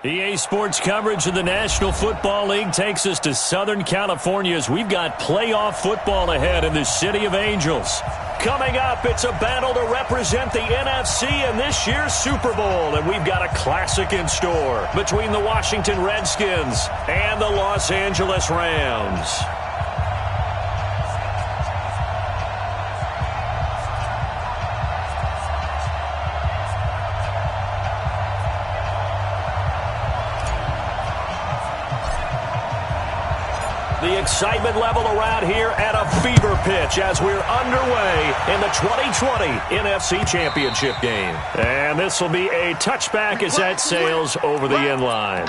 EA Sports coverage of the National Football League takes us to Southern California as we've got playoff football ahead in the City of Angels. Coming up, it's a battle to represent the NFC in this year's Super Bowl, and we've got a classic in store between the Washington Redskins and the Los Angeles Rams. The excitement level around here at a fever pitch as we're underway in the 2020 NFC Championship game. And this will be a touchback as that sails over the end line.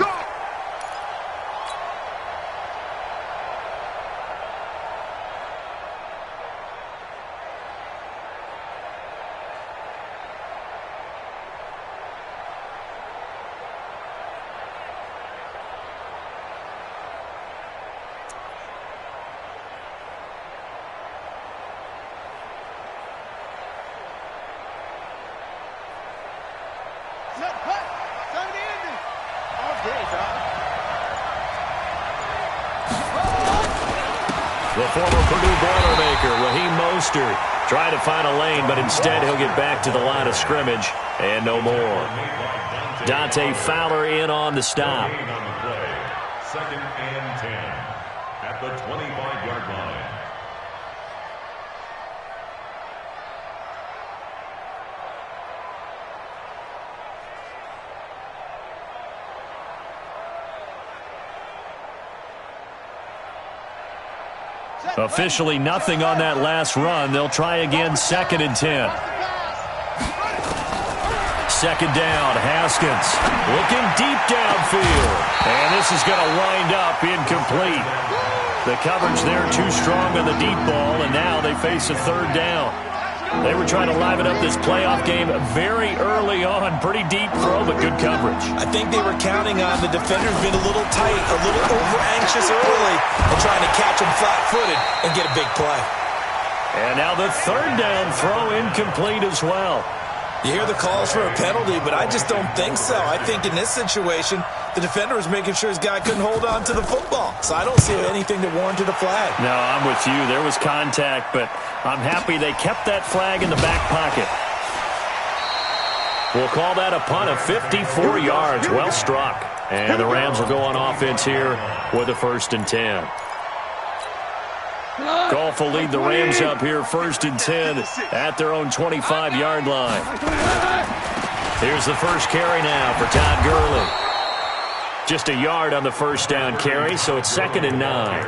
The former Purdue Boilermaker, Raheem Mostert, trying to find a lane, but instead he'll get back to the line of scrimmage and no more. Dante Fowler in on the stop. Second and 10 at the 25-yard line. Officially nothing on that last run. They'll try again, second and 10. Second down, Haskins looking deep downfield. And this is going to wind up incomplete. The coverage there too strong on the deep ball, and now they face a third down. They were trying to liven up this playoff game very early on. Pretty deep throw, but good coverage. I think they were counting on the defenders being a little tight, a little over-anxious early, and trying to catch them flat-footed and get a big play. And now the third down throw incomplete as well. You hear the calls for a penalty, but I just don't think so. I think in this situation, the defender was making sure his guy couldn't hold on to the football. So I don't see anything that warranted a flag. No, I'm with you. There was contact, but I'm happy they kept that flag in the back pocket. We'll call that a punt of 54 yards. Well struck. And the Rams will go on offense here with a 1st and 10. Goff will lead the Rams up here 1st and 10 at their own 25-yard line. Here's the first carry now for Todd Gurley. Just a yard on the first down carry, so it's 2nd and 9.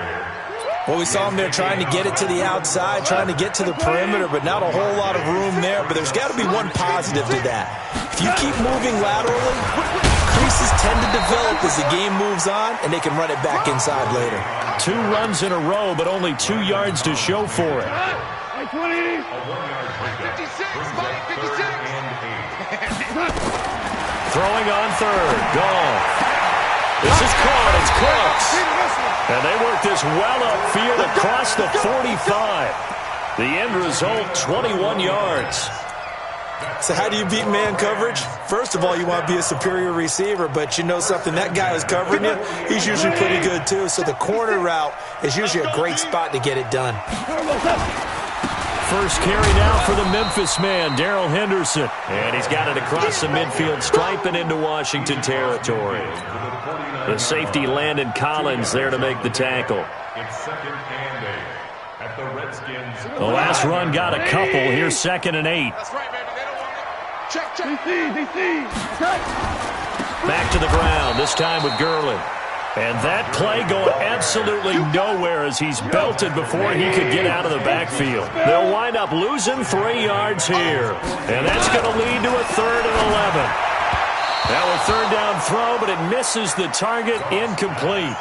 Well, we saw him there trying to get it to the outside, trying to get to the perimeter, but not a whole lot of room there. But there's got to be one positive to that. If you keep moving laterally, creases tend to develop as the game moves on, and they can run it back inside later. 2 runs in a row, but only 2 yards to show for it. 56, 56. Throwing on third. Goff. This is caught. It's close. And they work this well upfield across the 45. The end result, 21 yards. So how do you beat man coverage? First of all, you want to be a superior receiver, but you know something, that guy who's covering you, he's usually pretty good too. So the corner route is usually a great spot to get it done. First carry now for the Memphis man, Darrell Henderson. And he's got it across the midfield stripe and into Washington territory. The safety Landon Collins there to make the tackle. It's 2nd and 8 at the Redskins. The last run got a couple. Here's 2nd and 8. That's right, baby. They don't want it. Check, DC. Back to the ground, this time with Gurley. And that play going absolutely nowhere as he's belted before he could get out of the backfield. They'll wind up losing 3 yards here. And that's going to lead to a 3rd and 11. Now a third down throw, but it misses the target, incomplete.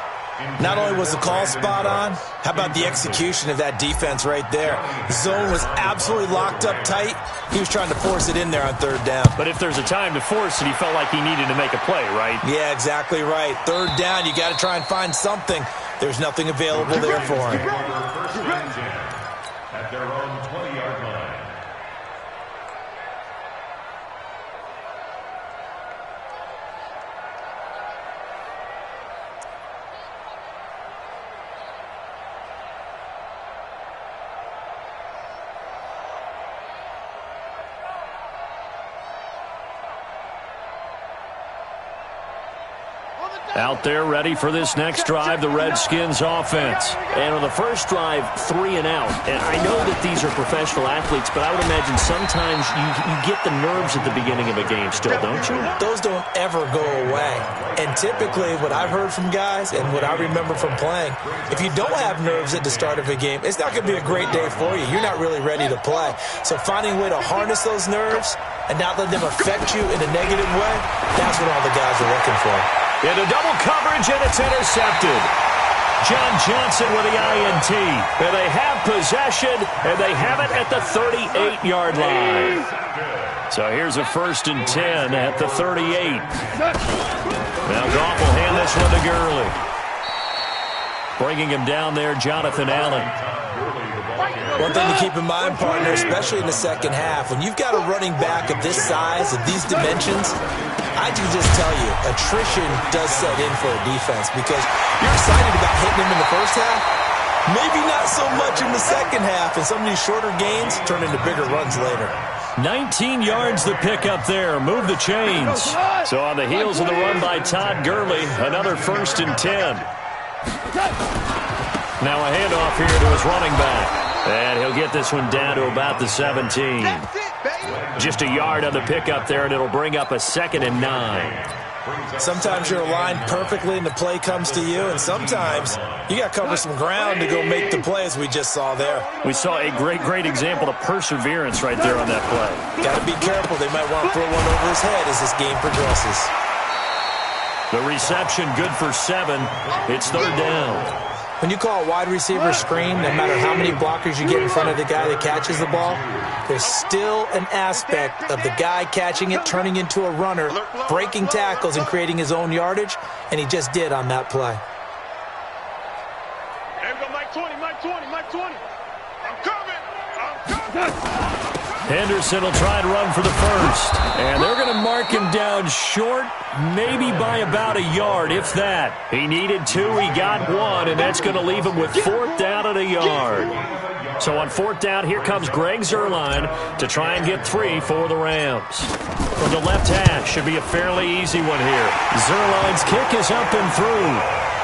Not only was the call spot on, how about the execution of that defense right there? The zone was absolutely locked up tight. He was trying to force it in there on 3rd down. But if there's a time to force it, he felt like he needed to make a play, right? Yeah, exactly right. 3rd down, you got to try and find something. There's nothing available there for him. First and 10 at their own 20-yard line. Out there ready for this next drive, the Redskins offense. And on the first drive, 3 and out. And I know that these are professional athletes, but I would imagine sometimes you get the nerves at the beginning of a game still, don't you? Those don't ever go away. And typically what I've heard from guys and what I remember from playing, if you don't have nerves at the start of a game, it's not going to be a great day for you. You're not really ready to play. So finding a way to harness those nerves and not let them affect you in a negative way, that's what all the guys are looking for. Into double coverage, and it's intercepted. John Johnson with the INT. And they have possession, and they have it at the 38-yard line. So here's a 1st and 10 at the 38. Now Goff will hand this one to Gurley. Bringing him down there, Jonathan Allen. One thing to keep in mind, partner, especially in the second half, when you've got a running back of this size, of these dimensions, I can just tell you, attrition does set in for a defense because you're excited about hitting him in the first half, maybe not so much in the second half, and some of these shorter gains turn into bigger runs later. 19 yards the pick up there. Move the chains. So on the heels of the run by Todd Gurley, another 1st and 10. Now a handoff here to his running back. And he'll get this one down to about the 17. Just a yard on the pickup there, and it'll bring up a 2nd and 9. Sometimes you're aligned perfectly and the play comes to you, and sometimes you got to cover some ground to go make the play, as we just saw there. We saw a great example of perseverance right there on that play. Got to be careful. They might want to throw one over his head as this game progresses. The reception good for 7. It's 3rd down. When you call a wide receiver screen, no matter how many blockers you get in front of the guy that catches the ball, there's still an aspect of the guy catching it, turning into a runner, breaking tackles and creating his own yardage, and he just did on that play. There we go, Mike 20, Mike 20, Mike 20. I'm coming. Henderson will try and run for the 1st. And they're going to mark him down short, maybe by about a yard, if that. He needed 2, he got 1, and that's going to leave him with 4th down and a yard. So on 4th down, here comes Greg Zuerlein to try and get 3 for the Rams. From the left hash, should be a fairly easy one here. Zuerlein's kick is up and through.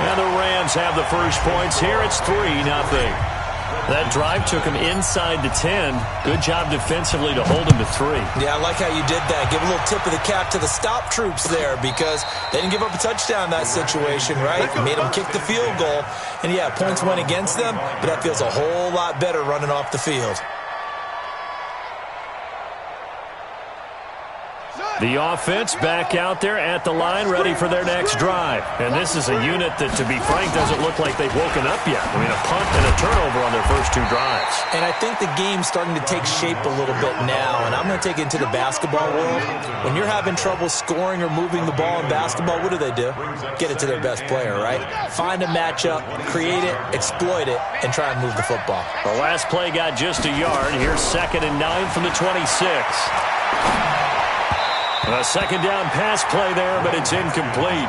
And the Rams have the first points here. It's 3-0. That drive took him inside the 10. Good job defensively to hold him to 3. Yeah, I like how you did that. Give a little tip of the cap to the stop troops there because they didn't give up a touchdown in that situation, right? Made them kick the field goal. And, yeah, points went against them, but that feels a whole lot better running off the field. The offense back out there at the line, ready for their next drive. And this is a unit that, to be frank, doesn't look like they've woken up yet. I mean, a punt and a turnover on their first 2 drives. And I think the game's starting to take shape a little bit now, and I'm going to take it into the basketball world. When you're having trouble scoring or moving the ball in basketball, what do? Get it to their best player, right? Find a matchup, create it, exploit it, and try and move the football. The last play got just a yard. Here's 2nd and 9 from the 26. A 2nd down pass play there, but it's incomplete.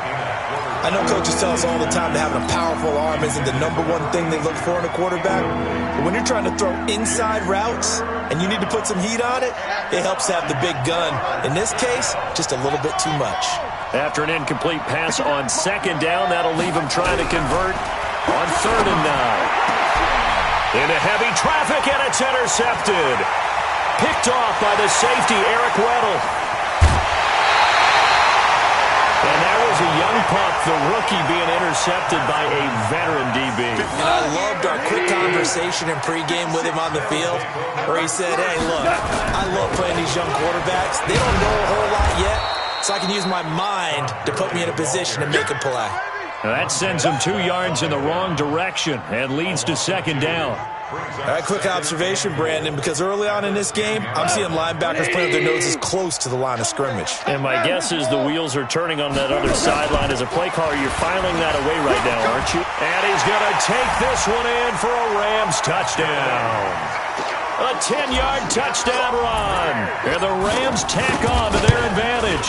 I know coaches tell us all the time that having a powerful arm isn't the #1 thing they look for in a quarterback. But when you're trying to throw inside routes and you need to put some heat on it, it helps to have the big gun. In this case, just a little bit too much. After an incomplete pass on 2nd down, that'll leave him trying to convert on 3rd and 9. Into heavy traffic, and it's intercepted. Picked off by the safety, Eric Weddle. And that was a young pup, the rookie being intercepted by a veteran DB. And I loved our quick conversation in pregame with him on the field where he said, hey, look, I love playing these young quarterbacks. They don't know a whole lot yet, so I can use my mind to put me in a position to make a play. Now that sends him 2 yards in the wrong direction and leads to 2nd down. All right, quick observation, Brandon, because early on in this game, I'm seeing linebackers playing with their noses close to the line of scrimmage. And my guess is the wheels are turning on that other sideline. As a play caller, you're filing that away right now, aren't you? And he's going to take this one in for a Rams touchdown. A 10-yard touchdown run. And the Rams tack on to their advantage.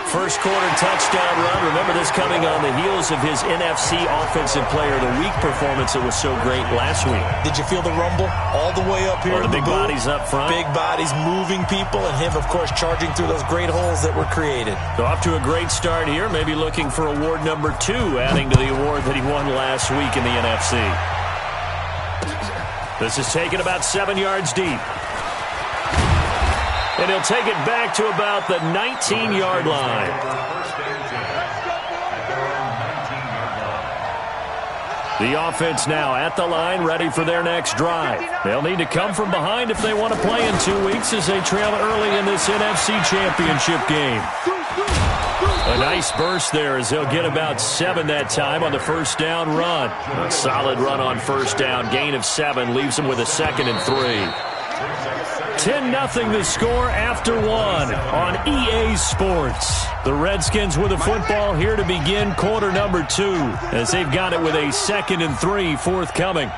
First quarter touchdown run. Remember this coming on the heels of his NFC Offensive Player of the Week performance that was so great last week. Did you feel the rumble all the way up here? The big bodies up front. Big bodies moving people, and him, of course, charging through those great holes that were created. So off to a great start here. Maybe looking for award number 2, adding to the award that he won last week in the NFC. This is taken about 7 yards deep. And he'll take it back to about the 19-yard line. The offense now at the line, ready for their next drive. They'll need to come from behind if they want to play in 2 weeks as they trail early in this NFC Championship game. A nice burst there as they'll get about 7 that time on the first down run. A solid run on first down. Gain of 7 leaves them with a 2nd and 3. 10-0 the score after 1 on EA Sports. The Redskins with the football here to begin quarter number 2 as they've got it with a 2nd and 3 forthcoming.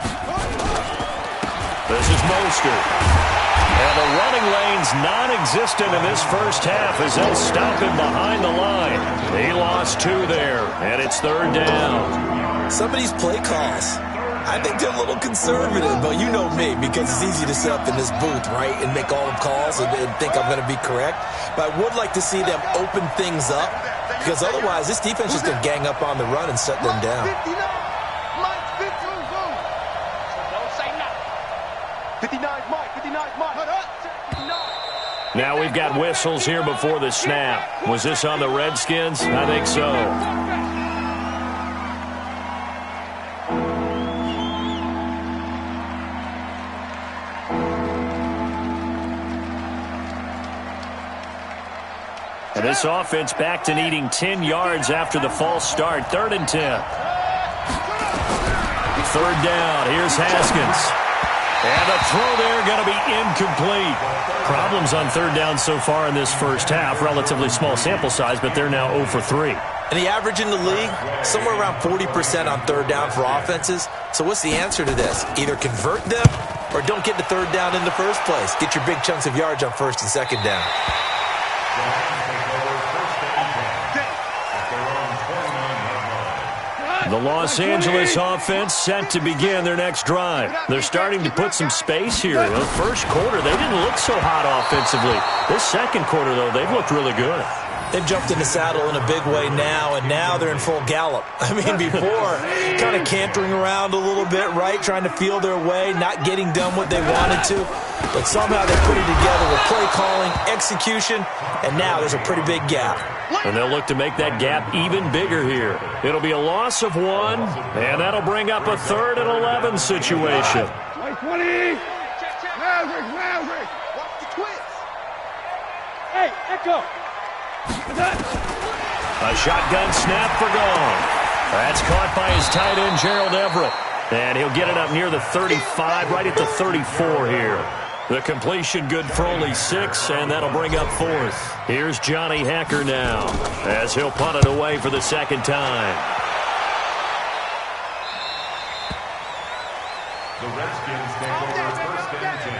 This is Mostert. And the running lane's non-existent in this first half as they'll stop him behind the line. He lost 2 there, and it's 3rd down. Some of these play calls, I think they're a little conservative, but you know me, because it's easy to sit up in this booth, right, and make all the calls and think I'm going to be correct. But I would like to see them open things up, because otherwise this defense is going to gang up on the run and shut them down. 59, Mike. 59, Mike. Now we've got whistles here before the snap. Was this on the Redskins? I think so. And this offense back to needing 10 yards after the false start. 3rd and 10. 3rd down. Here's Haskins. And the throw there going to be incomplete. Problems on 3rd down so far in this first half. Relatively small sample size, but they're now 0 for 3. And the average in the league, somewhere around 40% on 3rd down for offenses. So what's the answer to this? Either convert them or don't get the 3rd down in the first place. Get your big chunks of yards on 1st and 2nd down. The Los Angeles offense set to begin their next drive. They're starting to put some space here. The first quarter, they didn't look so hot offensively. This second quarter, though, they've looked really good. They've jumped in the saddle in a big way now, and now they're in full gallop. I mean, before, kind of cantering around a little bit, right, trying to feel their way, not getting done what they wanted to. But somehow they put it together with play calling, execution, and now there's a pretty big gap. And they'll look to make that gap even bigger here. It'll be a loss of 1, and that'll bring up a 3rd and 11 situation. 20. Maverick. Watch the twist. Hey, Echo. A shotgun snap for Gone. That's caught by his tight end, Gerald Everett. And he'll get it up near the 35, right at the 34 here. The completion good for only 6, and that'll bring up 4th. Here's Johnny Hacker now, as he'll punt it away for the 2nd time. The Redskins take over 1st and 10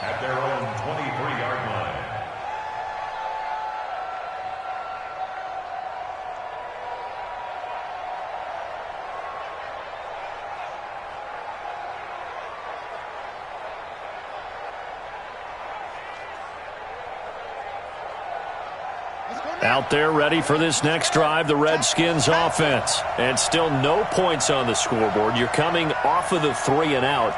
at their own 23-yard line. Out there ready for this next drive, the Redskins offense. And still no points on the scoreboard. You're coming off of the 3 and out.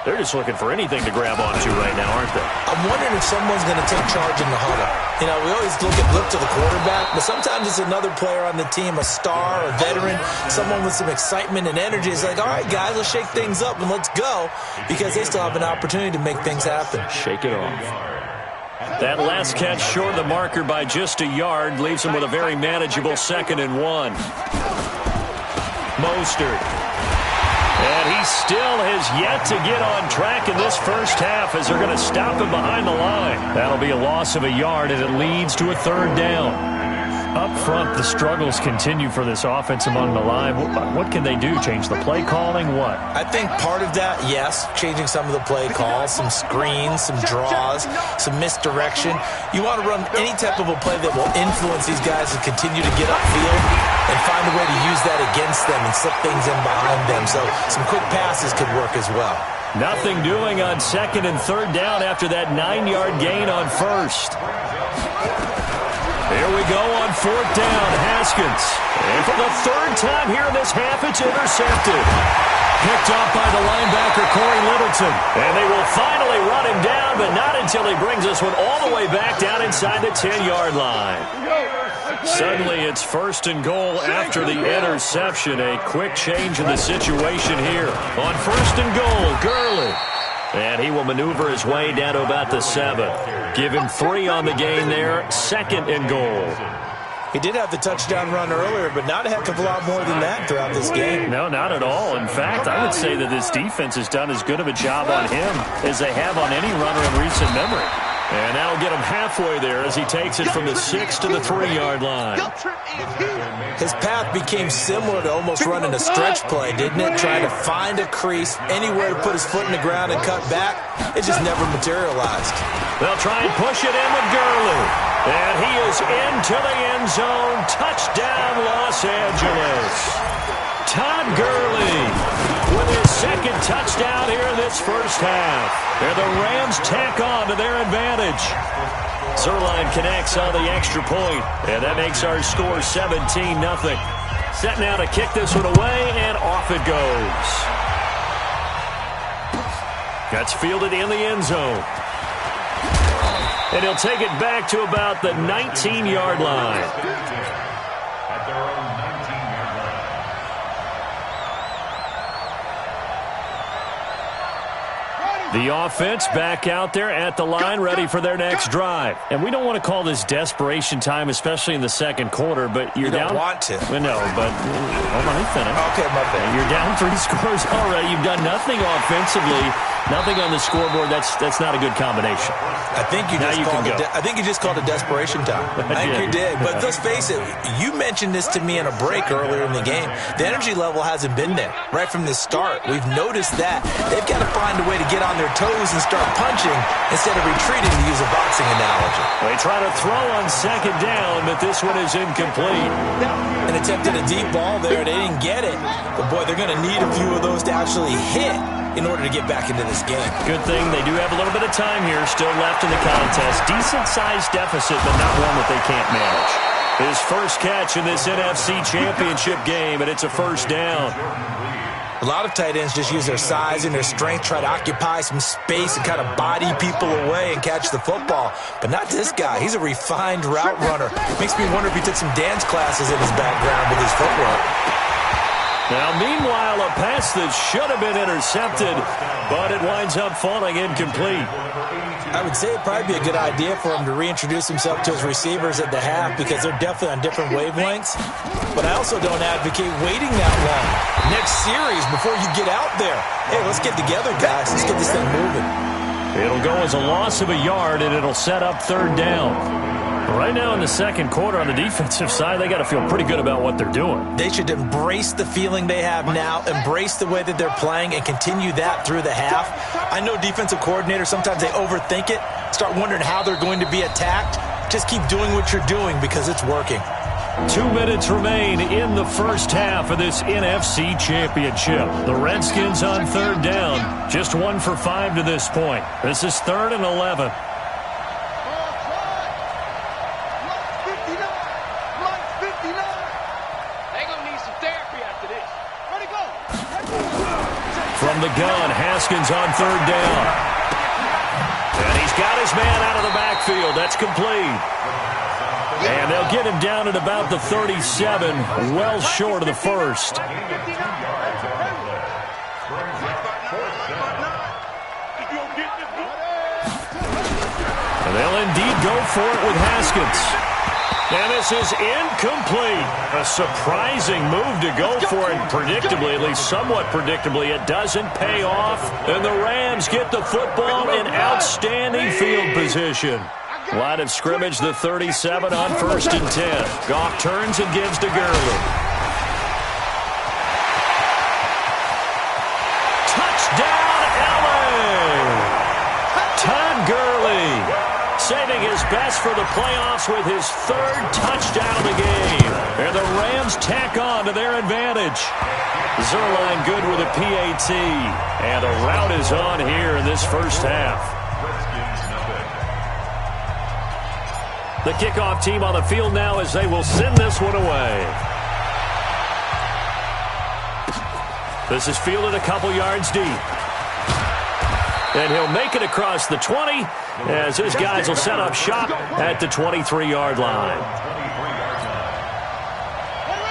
They're just looking for anything to grab onto right now, aren't they? I'm wondering if someone's going to take charge in the huddle. You know, we always look to the quarterback, but sometimes it's another player on the team, a star, a veteran, someone with some excitement and energy. It's like, all right, guys, let's shake things up and let's go, because they still have an opportunity to make things happen. Shake it off. That last catch short of the marker by just a yard leaves him with a very manageable 2nd and 1. Mostert. And he still has yet to get on track in this first half as they're going to stop him behind the line. That'll be a loss of a yard, and it leads to a 3rd down. Up front, the struggles continue for this offense among the line. What can they do? Change the play calling? What? I think part of that, yes, changing some of the play calls, some screens, some draws, some misdirection. You want to run any type of a play that will influence these guys to continue to get upfield and find a way to use that against them and slip things in behind them. So some quick passes could work as well. Nothing doing on 2nd and 3rd down after that 9-yard gain on 1st. Here we go on 4th down, Haskins. And for the 3rd time here in this half, it's intercepted. Picked up by the linebacker, Corey Littleton. And they will finally run him down, but not until he brings this one all the way back down inside the 10-yard line. Suddenly, it's 1st and goal after the interception. A quick change in the situation here. On 1st and goal, Gurley. And he will maneuver his way down to about the 7. Give him 3 on the game there. 2nd and goal. He did have the touchdown run earlier, but not a heck of a lot more than that throughout this game. No, not at all. In fact, I would say that this defense has done as good of a job on him as they have on any runner in recent memory. And that'll get him halfway there as he takes it from the 6 to the 3-yard line. His path became similar to almost running a stretch play, didn't it? Trying to find a crease, anywhere to put his foot in the ground and cut back. It just never materialized. They'll try and push it in with Gurley. And he is into the end zone. Touchdown, Los Angeles. Todd Gurley with his 2nd touchdown here in this first half. And the Rams tack on to their advantage. Zerline connects on the extra point, and that makes our score 17-0. Set now to kick this one away, and off it goes. That's fielded in the end zone. And he'll take it back to about the 19-yard line. At their own 19-yard line. The offense back out there at the line, ready for their next drive. And we don't want to call this desperation time, especially in the 2nd quarter, but you're down. You don't want to. No, but hold on, let me finish. Okay, my bad. You're down 3 scores already. You've done nothing offensively, nothing on the scoreboard. That's not a good combination. I think you just called it desperation time. I think you did. But let's face it, you mentioned this to me in a break earlier in the game. The energy level hasn't been there right from the start. We've noticed that. They've got to find a way to get on their toes and start punching instead of retreating, to use a boxing analogy. They try to throw on 2nd down, but this one is incomplete. An attempt at a deep ball there. They didn't get it. But, boy, they're going to need a few of those to actually hit in order to get back into this game. Good thing they do have a little bit of time here still left in the contest. Decent-sized deficit, but not one that they can't manage. His first catch in this NFC Championship game, and it's a 1st down. A lot of tight ends just use their size and their strength, try to occupy some space and kind of body people away and catch the football. But not this guy. He's a refined route runner. Makes me wonder if he took some dance classes in his background with his footwork. Now, meanwhile, a pass that should have been intercepted, but it winds up falling incomplete. I would say it'd probably be a good idea for him to reintroduce himself to his receivers at the half because they're definitely on different wavelengths. But I also don't advocate waiting that long. Next series, before you get out there, hey, let's get together, guys. Let's get this thing moving. It'll go as a loss of a yard, and it'll set up 3rd down. Right now in the 2nd quarter on the defensive side, they got to feel pretty good about what they're doing. They should embrace the feeling they have now, embrace the way that they're playing, and continue that through the half. I know defensive coordinators, sometimes they overthink it, start wondering how they're going to be attacked. Just keep doing what you're doing because it's working. 2 minutes remain in the first half of this NFC Championship. The Redskins on 3rd down, just 1 for 5 to this point. This is 3rd and 11. From the gun, Haskins on 3rd down. And he's got his man out of the backfield. That's complete. And they'll get him down at about the 37, well short of the 1st. And they'll indeed go for it with Haskins. And this is incomplete. A surprising move to go for it. Predictably, at least somewhat predictably, it doesn't pay off. And the Rams get the football in outstanding field position. Line of scrimmage, the 37 on 1st and 10. Goff turns and gives to Gurley. Touchdown, LA! Todd Gurley saving his best for the playoffs with his 3rd touchdown of the game. And the Rams tack on to their advantage. Zerline good with a PAT. And the rout is on here in this first half. The kickoff team on the field now as they will send this one away. This is fielded a couple yards deep. And he'll make it across the 20 as his guys will set up shop at the 23-yard line.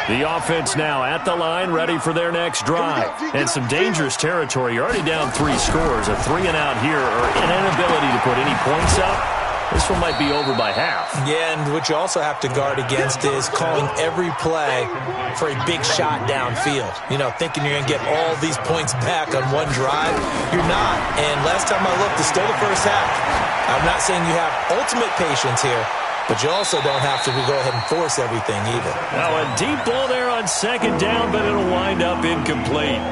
The offense now at the line, ready for their next drive. And some dangerous territory. You're already down 3 scores. A 3-and-out here or an inability to put any points up. This one might be over by half. Yeah, and what you also have to guard against is calling every play for a big shot downfield. You know, thinking you're going to get all these points back on one drive. You're not. And last time I looked, it's still the first half. I'm not saying you have ultimate patience here, but you also don't have to go ahead and force everything either. Now a deep ball there on 2nd down, but it'll wind up incomplete.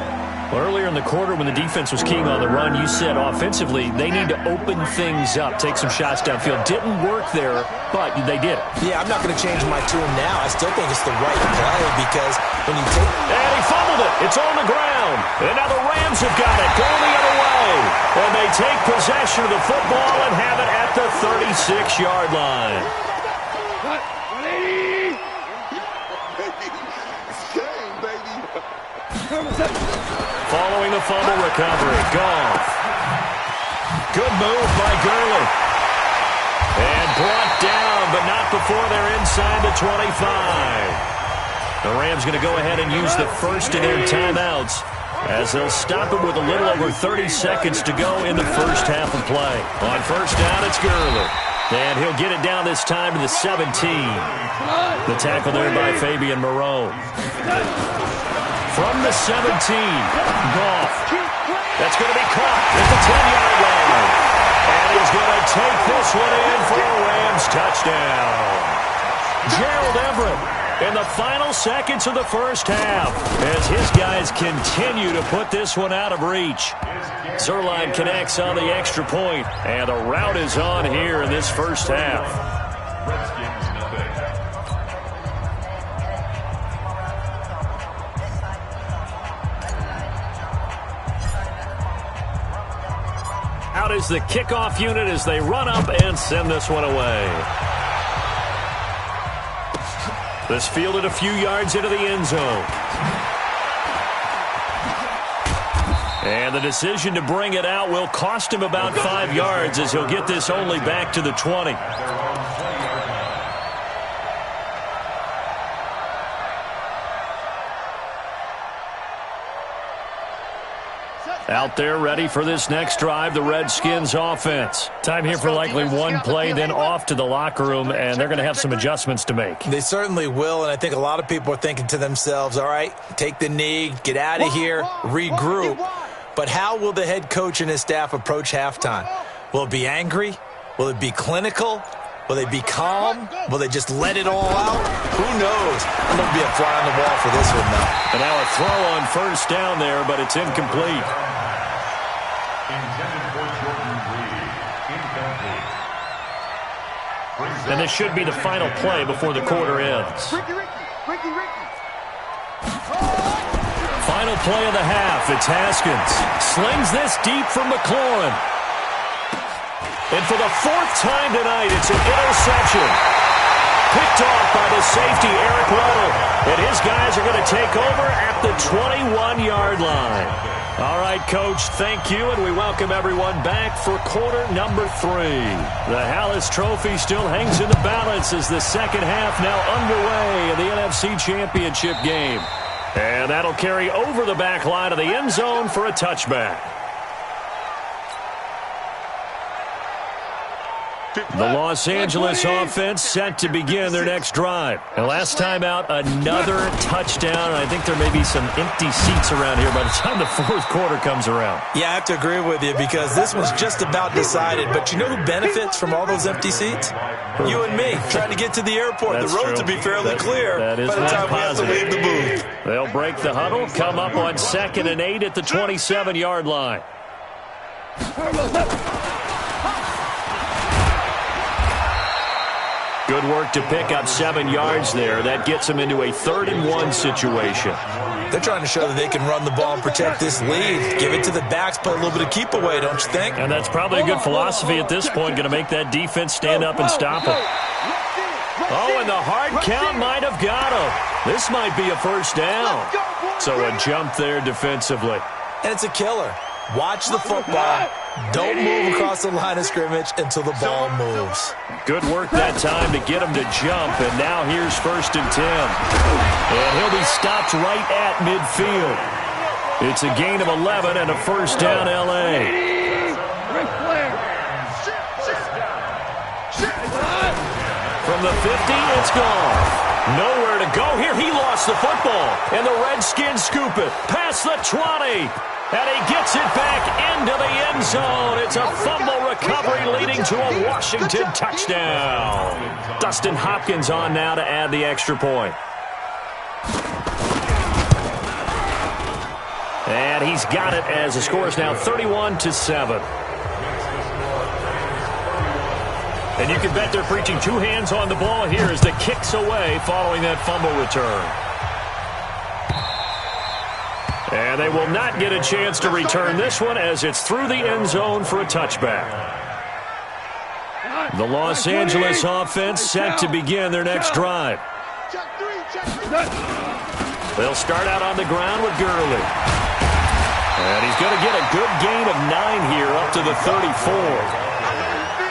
Well, earlier in the quarter when the defense was keying on the run, you said offensively they need to open things up, take some shots downfield. Didn't work there, but they did it. Yeah, I'm not going to change my tune now. I still think it's the right play because when you take... And he fumbled it. It's on the ground. And now the Rams have got it going the other way. And they take possession of the football and have it at the 36-yard line. Following the fumble recovery, Goff. Good move by Gurley. And brought down, but not before they're inside the 25. The Rams going to go ahead and use the first of their timeouts as they'll stop it with a little over 30 seconds to go in the first half of play. On 1st down, it's Gurley. And he'll get it down this time to the 17. The tackle there by Fabian Moreau. From the 17, Goff. That's going to be caught at the 10-yard line. And he's going to take this one in for a Rams touchdown. Gerald Everett in the final seconds of the first half as his guys continue to put this one out of reach. Zerline connects on the extra point, and the rout is on here in this first half. Out is the kickoff unit as they run up and send this one away. This fielded a few yards into the end zone. And the decision to bring it out will cost him about 5 yards as he'll get this only back to the 20. Out there ready for this next drive, the Redskins offense. Time here for likely one play, then off to the locker room, and they're going to have some adjustments to make. They certainly will, and I think a lot of people are thinking to themselves, all right, take the knee, get out of here, regroup. But how will the head coach and his staff approach halftime? Will it be angry? Will it be clinical? Will they be calm? Will they just let it all out? Who knows? I'm going to be a fly on the wall for this one, though. And now a throw on 1st down there, but it's incomplete. And this should be the final play before the quarter ends. Final play of the half. It's Haskins. Slings this deep from McLaurin. And for the 4th time tonight, it's an interception. Picked off by the safety, Eric Weddle. And his guys are going to take over at the 21-yard line. All right, Coach, thank you, and we welcome everyone back for quarter number 3. The Hallis Trophy still hangs in the balance as the second half now underway in the NFC Championship game. And that'll carry over the back line of the end zone for a touchback. The Los Angeles offense set to begin their next drive. And last time out, another touchdown. I think there may be some empty seats around here by the time the fourth quarter comes around. Yeah, I have to agree with you because this one's just about decided. But you know who benefits from all those empty seats? You and me, trying to get to the airport. That's the roads true. will be fairly clear that is by the time we have to leave the booth. They'll break the huddle, come up on 2nd and 8 at the 27-yard line. Good work to pick up 7 yards there. That gets them into a 3rd and 1 situation. They're trying to show that they can run the ball and protect this lead. Give it to the backs, play a little bit of keep away, don't you think? And that's probably a good philosophy at this point, going to make that defense stand up and stop them. Oh, and the hard count might have got him. This might be a first down. So a jump there defensively. And it's a killer. Watch the football. Don't move across the line of scrimmage until the ball moves. Good work that time to get him to jump, and now here's 1st and 10. And he'll be stopped right at midfield. It's a gain of 11 and a first down, L.A. From the 50, it's gone. Nowhere to go here. He lost the football, and the Redskins scoop it past the 20. And he gets it back into the end zone. It's a fumble recovery leading to a Washington touchdown. Dustin Hopkins on now to add the extra point. And he's got it as the score is now 31-7. And you can bet they're preaching 2 hands on the ball here as the kick's away following that fumble return. And they will not get a chance to return this one as it's through the end zone for a touchback. The Los Angeles offense set to begin their next drive. They'll start out on the ground with Gurley. And he's going to get a good gain of 9 here up to the 34.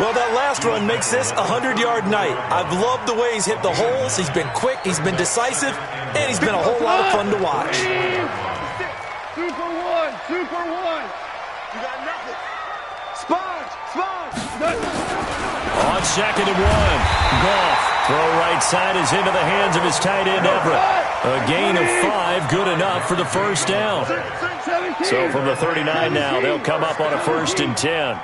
Well, that last run makes this a 100-yard night. I've loved the way he's hit the holes. He's been quick, he's been decisive, and he's been a whole lot of fun to watch. 2 for 1. 2 for 1. You got nothing. Sponge. On 2nd and 1. Goff. Throw right side is into the hands of his tight end, Everett. A gain of 5, good enough for the first down. So from the 39 now, they'll come up on a 1st and 10.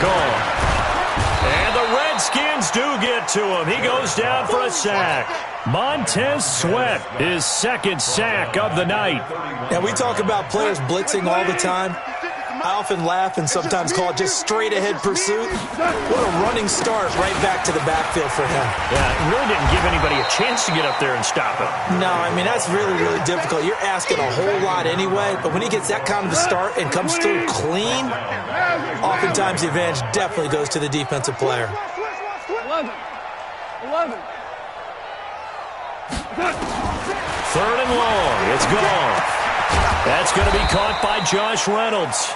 Gone. And the Redskins do get to him. He goes down for a sack. Montez Sweat, his 2nd sack of the night. Now, we talk about players blitzing all the time. I often laugh and sometimes call it just straight-ahead pursuit. What a running start right back to the backfield for him. Yeah, it really didn't give anybody a chance to get up there and stop him. No, I mean, that's really, really difficult. You're asking a whole lot anyway, but when he gets that kind of a start and comes through clean, oftentimes the advantage definitely goes to the defensive player. 11. 3rd and long. It's gone. That's going to be caught by Josh Reynolds.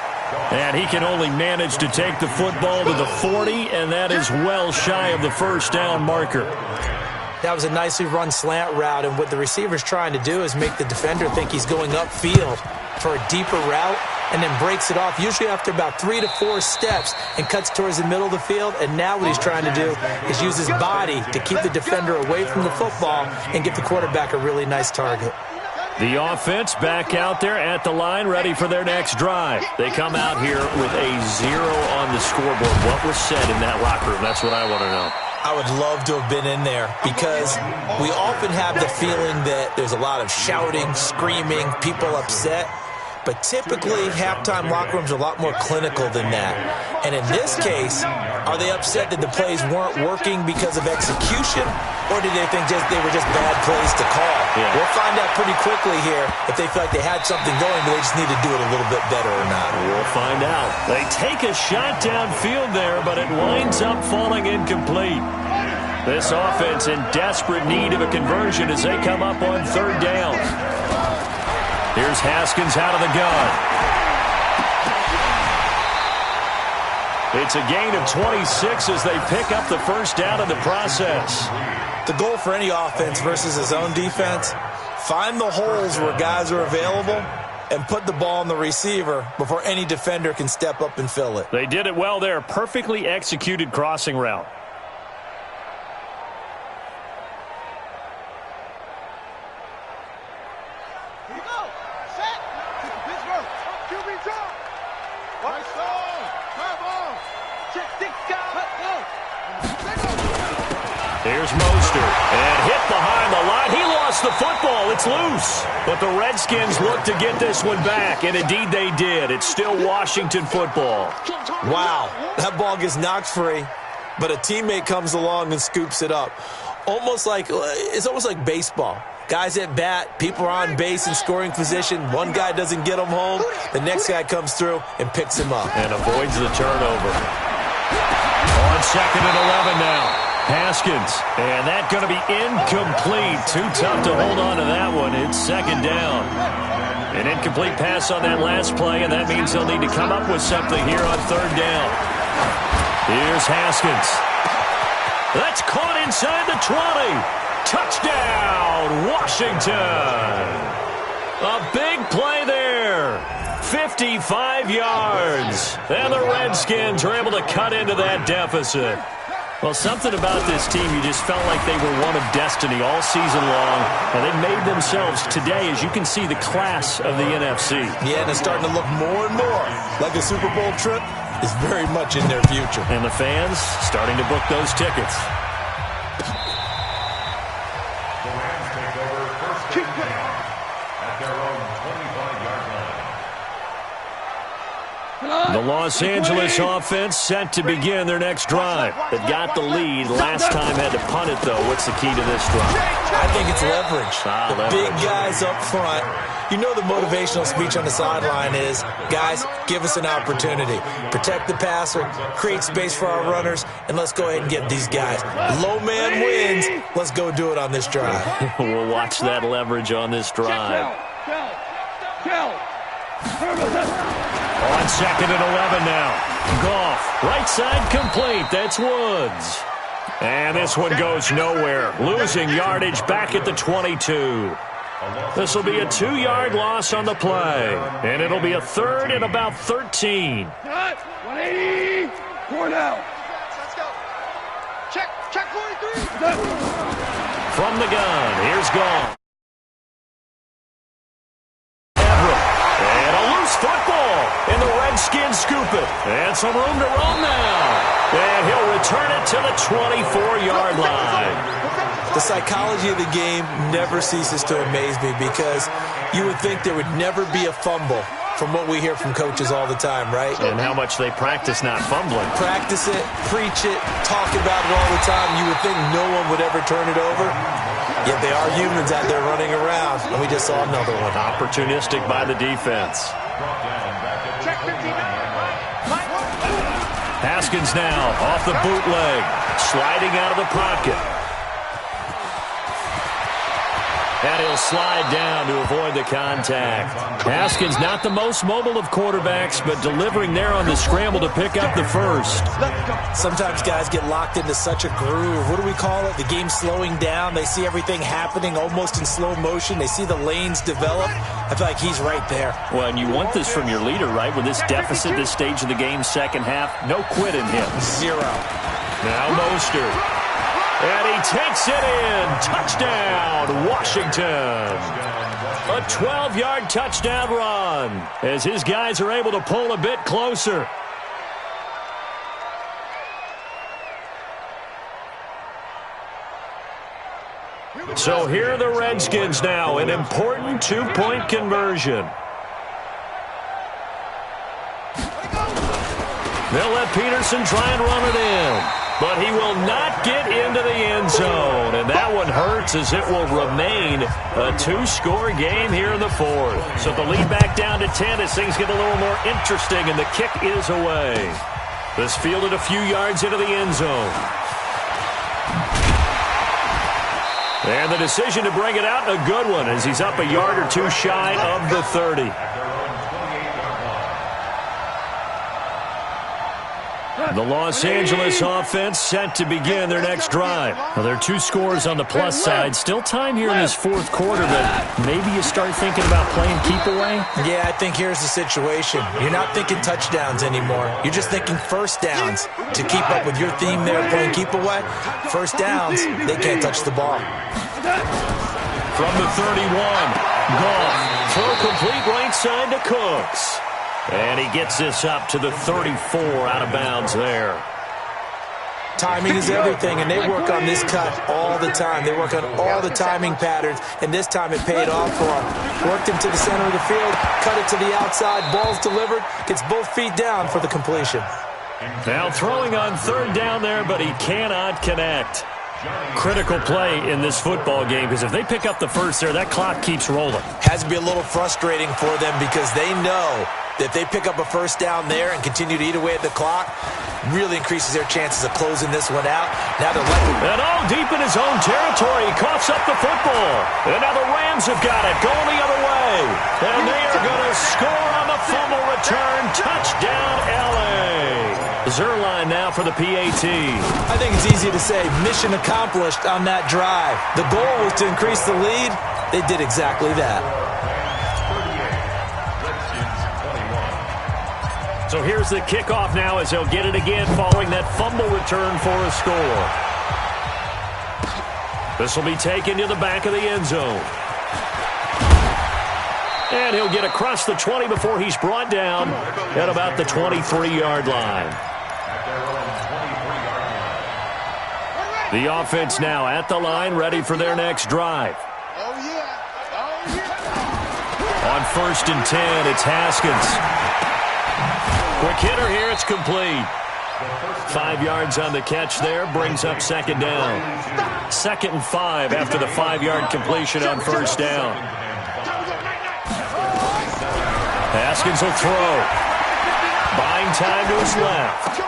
And he can only manage to take the football to the 40, and that is well shy of the first down marker. That was a nicely run slant route, and what the receiver's trying to do is make the defender think he's going upfield for a deeper route and then breaks it off, usually after about 3 to 4 steps, and cuts towards the middle of the field. And now what he's trying to do is use his body to keep the defender away from the football and give the quarterback a really nice target. The offense back out there at the line, ready for their next drive. They come out here with a 0 on the scoreboard. What was said in that locker room? That's what I want to know. I would love to have been in there because we often have the feeling that there's a lot of shouting, screaming, people upset. But typically, halftime locker rooms are a lot more clinical than that. And in this case, are they upset that the plays weren't working because of execution, or did they think they were just bad plays to call? Yeah. We'll find out pretty quickly here if they feel like they had something going, but they just need to do it a little bit better or not. We'll find out. They take a shot downfield there, but it winds up falling incomplete. This offense in desperate need of a conversion as they come up on 3rd down. Here's Haskins out of the gun. It's a gain of 26 as they pick up the first down in the process. The goal for any offense versus his own defense, find the holes where guys are available and put the ball on the receiver before any defender can step up and fill it. They did it well there. Perfectly executed crossing route. Here you go. Set. Pittsburgh. QB drop. Right side. Come on. Check, stick, cut, go. Here's Mostert, and hit behind the line. He lost the football. It's loose. But the Redskins look to get this one back, and indeed they did. It's still Washington football. Wow, that ball gets knocked free, but a teammate comes along and scoops it up. It's almost like baseball. Guys at bat, people are on base in scoring position. One guy doesn't get him home. The next guy comes through and picks him up. And avoids the turnover. On 2nd and 11 now. Haskins, and that's going to be incomplete. Too tough to hold on to that one. It's 2nd down. An incomplete pass on that last play, and that means they'll need to come up with something here on 3rd down. Here's Haskins. That's caught inside the 20. Touchdown, Washington. A big play there. 55 yards. And the Redskins are able to cut into that deficit. Well, something about this team, you just felt like they were one of destiny all season long, and they made themselves today, as you can see, the class of the NFC. Yeah, and it's starting to look more and more like a Super Bowl trip is very much in their future. And the fans starting to book those tickets. The Rams take over 1st and 10 at their own 25-yard line. The Los Angeles offense set to begin their next drive. They've got the lead. Last time had to punt it, though. What's the key to this drive? I think it's leverage. The Leverage. big guys up front. You know the motivational speech on the sideline is, guys, give us an opportunity. Protect the passer, create space for our runners, and let's go ahead and get these guys. Low man wins. Let's go do it on this drive. We'll watch that leverage on this drive. On 2nd and 11 now. Goff, right side complete. That's Woods. And this one goes nowhere. Losing yardage back at the 22. This will be a 2-yard loss on the play. And it'll be a 3rd and about 13. 180. 4 down. Let's go. Check 43. From the gun, here's Goff. Football, and the Redskins scoop it. And some room to roam now. And he'll return it to the 24-yard line. The psychology of the game never ceases to amaze me because you would think there would never be a fumble from what we hear from coaches all the time, right? And how much they practice not fumbling. Practice it, preach it, talk about it all the time. You would think no one would ever turn it over. Yet they are humans out there running around, and we just saw another one. Opportunistic by the defense. Check 59. Haskins now off the bootleg, sliding out of the pocket. And he'll slide down to avoid the contact. Haskins not the most mobile of quarterbacks, but delivering there on the scramble to pick up the first. Sometimes guys get locked into such a groove. What do we call it? The game slowing down. They see everything happening almost in slow motion. They see the lanes develop. I feel like he's right there. Well, and you want this from your leader, right? With this deficit, this stage of the game, second half, no quit in him. 0. Now Mostert. And he takes it in. Touchdown, Washington. A 12-yard touchdown run as his guys are able to pull a bit closer. So here are the Redskins now, an important 2-point conversion. They'll let Peterson try and run it in. But he will not get into the end zone. And that one hurts as it will remain a 2-score game here in the 4th. So the lead back down to 10 as things get a little more interesting, and the kick is away. This fielded a few yards into the end zone. And the decision to bring it out, a good one, as he's up a yard or two shy of the 30. The Los Angeles offense set to begin their next drive. Now, there are 2 scores on the plus side. Still time here in this fourth quarter, but maybe you start thinking about playing keep away? Yeah, I think here's the situation. You're not thinking touchdowns anymore. You're just thinking first downs. To keep up with your theme there playing keep away, first downs, they can't touch the ball. From the 31, Goff, throw complete right side to Cooks. And he gets this up to the 34 out of bounds there. Timing is everything, and they work on this cut all the time. They work on all the timing patterns, and this time it paid off for him. Worked him to the center of the field, cut it to the outside, ball's delivered, gets both feet down for the completion. Now throwing on third down there, but he cannot connect. Critical play in this football game, because if they pick up the first there, that clock keeps rolling. Has to be a little frustrating for them because they know that if they pick up a first down there and continue to eat away at the clock, really increases their chances of closing this one out. Now they're likely. And all deep in his own territory, he coughs up the football. And now the Rams have got it, going the other way. And they are going to score on the fumble return. Touchdown, L.A. Zerline now for the PAT. I think it's easy to say mission accomplished on that drive. The goal was to increase the lead. They did exactly that. So here's the kickoff now as they'll get it again following that fumble return for a score. This will be taken to the back of the end zone. And he'll get across the 20 before he's brought down at about the 23-yard line. The offense now at the line, ready for their next drive. On 1st and 10, it's Haskins. Quick hitter here, it's complete. 5 yards on the catch there, brings up second down. 2nd and 5 after the 5-yard completion on first down. Haskins will throw. Buying time to his left.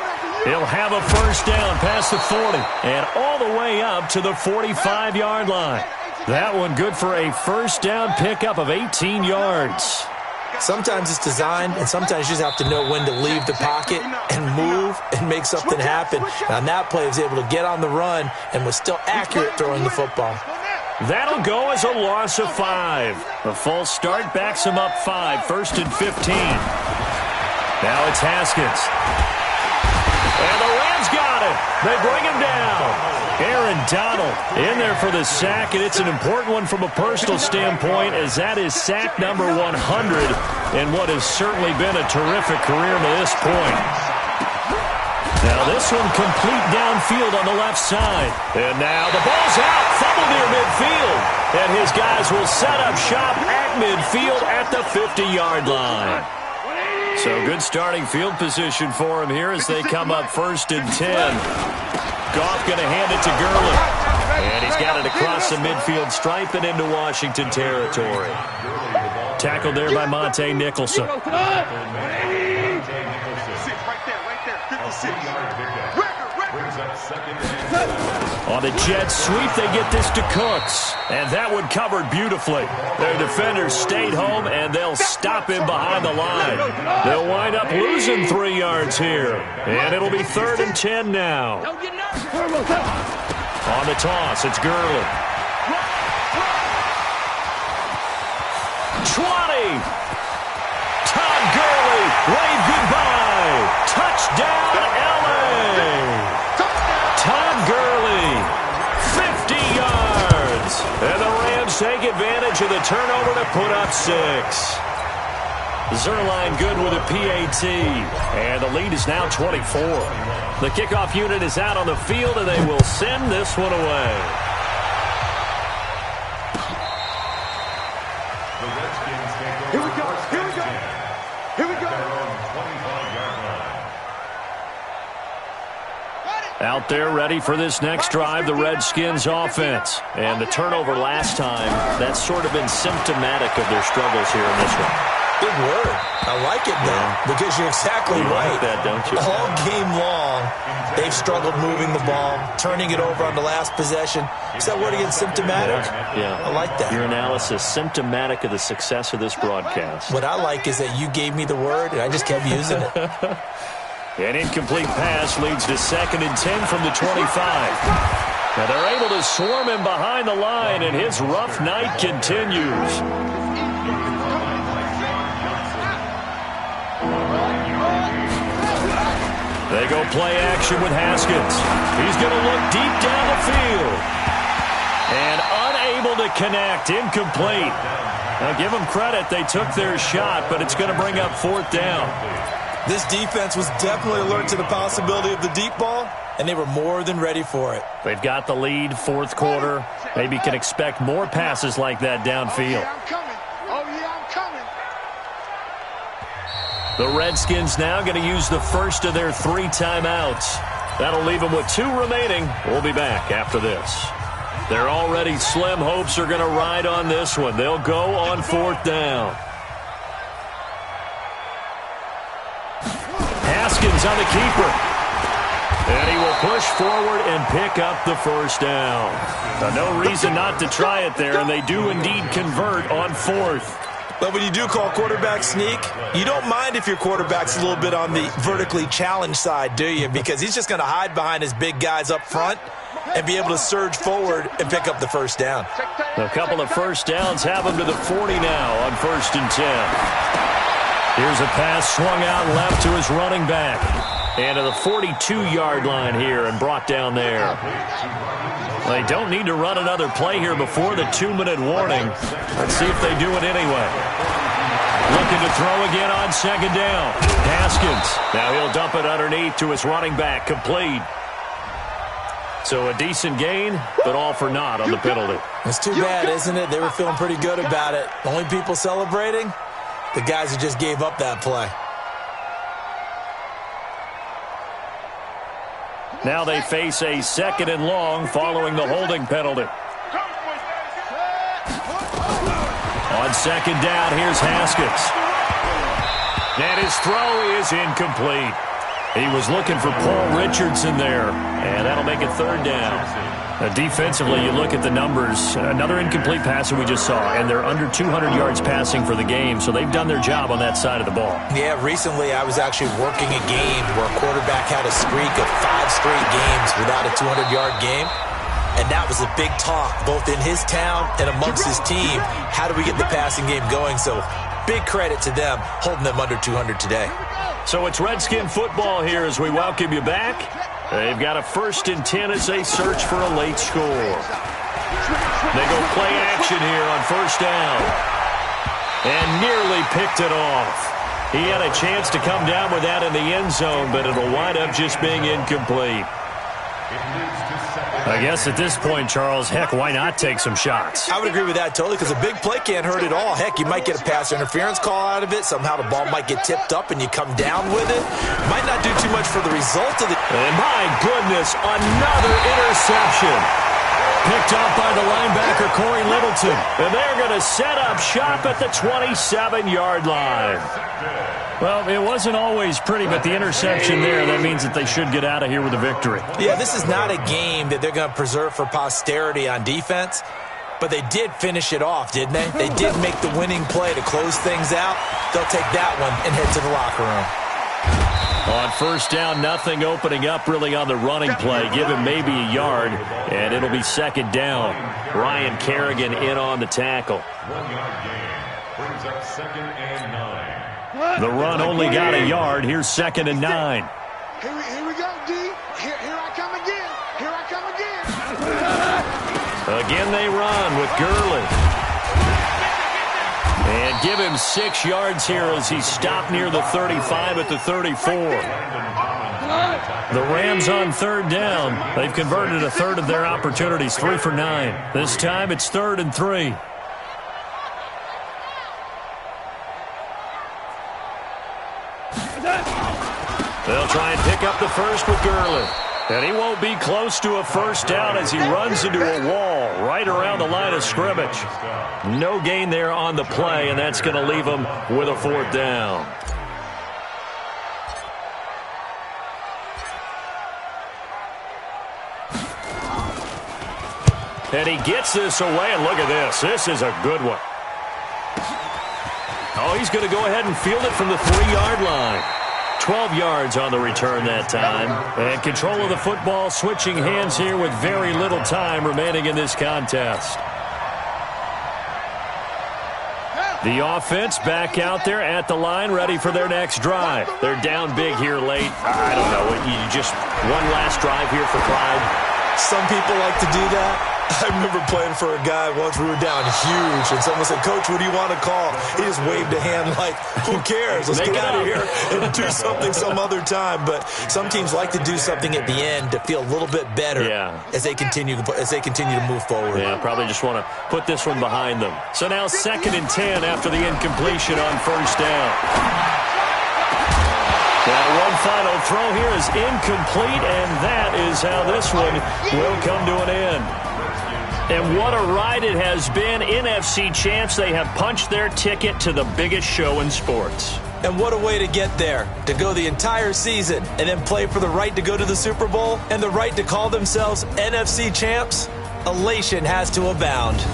He'll have a first down past the 40 and all the way up to the 45-yard line. That one good for a first down pickup of 18 yards. Sometimes it's designed, and sometimes you just have to know when to leave the pocket and move and make something happen. On that play, he was able to get on the run and was still accurate throwing the football. That'll go as a loss of 5. The false start backs him up 5, 1st and 15. Now it's Haskins. And the Rams got it. They bring him down. Aaron Donald in there for the sack, and it's an important one from a personal standpoint, as that is sack number 100 in what has certainly been a terrific career to this point. Now this one complete downfield on the left side. And now the ball's out, fumble near midfield. And his guys will set up shop at midfield at the 50-yard line. So good starting field position for him here as they come up 1st and 10. Goff going to hand it to Gurley. And he's got it across the midfield stripe and into Washington territory. Tackled there by Monte Nicholson. On the jet sweep, they get this to Cooks. And that one covered beautifully. Their defenders stayed home, and they'll stop him behind the line. They'll wind up losing 3 yards here. And it'll be 3rd and 10 now. On the toss, it's Gurley. 20. Todd Gurley, wave goodbye. Touchdown, L.A. Todd Gurley, 50 yards. And the Rams take advantage of the turnover to put up 6. Zerline good with a PAT. And the lead is now 24. The kickoff unit is out on the field, and they will send this one away. Here we go. Here we go. Here we go. Out there ready for this next drive, the Redskins offense. And the turnover last time, that's sort of been symptomatic of their struggles here in this one. Big word. I like it, though, because you're exactly right. Like that, don't you? All game long, they've struggled moving the ball, turning it over on the last possession. Is that word again, symptomatic? Yeah. I like that. Your analysis, symptomatic of the success of this broadcast. What I like is that you gave me the word, and I just kept using it. An incomplete pass leads to 2nd and 10 from the 25. Now they're able to swarm him behind the line, and his rough night continues. They go play action with Haskins. He's going to look deep down the field. And unable to connect, incomplete. Now give them credit, they took their shot, but it's going to bring up 4th down. This defense was definitely alert to the possibility of the deep ball, and they were more than ready for it. They've got the lead, 4th quarter. Maybe can expect more passes like that downfield. The Redskins now going to use the first of their 3 timeouts. That'll leave them with 2 remaining. We'll be back after this. Their already slim hopes are going to ride on this one. They'll go on 4th down. Haskins on the keeper. And he will push forward and pick up the 1st down. Now, no reason not to try it there, and they do indeed convert on 4th. But when you do call quarterback sneak, you don't mind if your quarterback's a little bit on the vertically challenged side, do you? Because he's just going to hide behind his big guys up front and be able to surge forward and pick up the 1st down. A couple of 1st downs have him to the 40 now on 1st and 10. Here's a pass swung out left to his running back. And to the 42-yard line here and brought down there. They don't need to run another play here before the 2-minute warning. Let's see if they do it anyway. Looking to throw again on 2nd down. Haskins. Now he'll dump it underneath to his running back. Complete. So a decent gain, but all for naught on the penalty. It's too bad, isn't it? They were feeling pretty good about it. Only people celebrating? The guys who just gave up that play. Now they face a 2nd and long following the holding penalty. On 2nd down, here's Haskins. And his throw is incomplete. He was looking for Paul Richardson there, and that'll make it 3rd down. Defensively, you look at the numbers. Another incomplete pass that we just saw, and they're under 200 yards passing for the game, so they've done their job on that side of the ball. Yeah, recently I was actually working a game where a quarterback had a streak of 5 straight games without a 200-yard game, and that was a big talk, both in his town and amongst his team. How do we get the passing game going? So big credit to them, holding them under 200 today. So it's Redskin football here as we welcome you back. They've got a 1st and 10 as they search for a late score. They go play action here on 1st down. And nearly picked it off. He had a chance to come down with that in the end zone, but it'll wind up just being incomplete. I guess at this point, Charles, heck, why not take some shots? I would agree with that totally, because a big play can't hurt at all. Heck, you might get a pass interference call out of it. Somehow the ball might get tipped up and you come down with it. Might not do too much for the result of the... And my goodness, another interception. Picked off by the linebacker, Corey Littleton. And they're going to set up shop at the 27-yard line. Well, it wasn't always pretty, but the interception there, that means that they should get out of here with a victory. Yeah, this is not a game that they're going to preserve for posterity on defense, but they did finish it off, didn't they? They did make the winning play to close things out. They'll take that one and head to the locker room. On 1st down, nothing opening up really on the running play. Give him maybe a yard, and it'll be 2nd down. Ryan Kerrigan in on the tackle. 1-yard gain brings up 2nd and 9. The run only got a yard. Here's 2nd and 9. Here we go, D. Here I come again. Here I come again. Again they run with Gurley. And give him 6 yards here as he stopped near the 35 at the 34. The Rams on 3rd down. They've converted a third of their opportunities, 3 for 9. This time it's 3rd and 3. They'll try and pick up the first with Gurley. And he won't be close to a 1st down as he runs into a wall right around the line of scrimmage. No gain there on the play, and that's going to leave him with a 4th down. And he gets this away, and look at this. This is a good one. Oh, he's going to go ahead and field it from the 3-yard line. 12 yards on the return that time. And control of the football switching hands here with very little time remaining in this contest. The offense back out there at the line, ready for their next drive. They're down big here late. I don't know. You just one last drive here for pride. Some people like to do that. I remember playing for a guy once. We were down huge, and someone said, "Coach, what do you want to call?" He just waved a hand like, "Who cares? Let's get out of here and do something some other time." But some teams like to do something at the end to feel a little bit better as they continue to move forward. Yeah, probably just want to put this one behind them. So now 2nd and 10 after the incompletion on first down. Now one final throw here is incomplete, and that is how this one will come to an end. And what a ride it has been. NFC champs, they have punched their ticket to the biggest show in sports. And what a way to get there, to go the entire season and then play for the right to go to the Super Bowl and the right to call themselves NFC champs. Elation has to abound.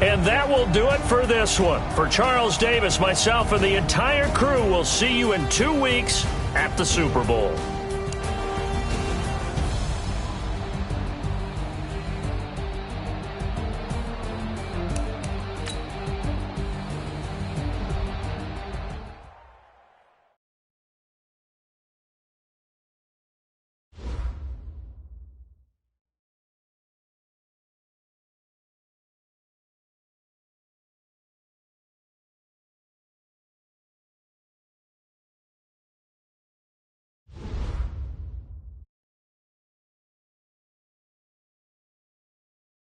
And that will do it for this one. For Charles Davis, myself, and the entire crew, we'll see you in 2 weeks at the Super Bowl.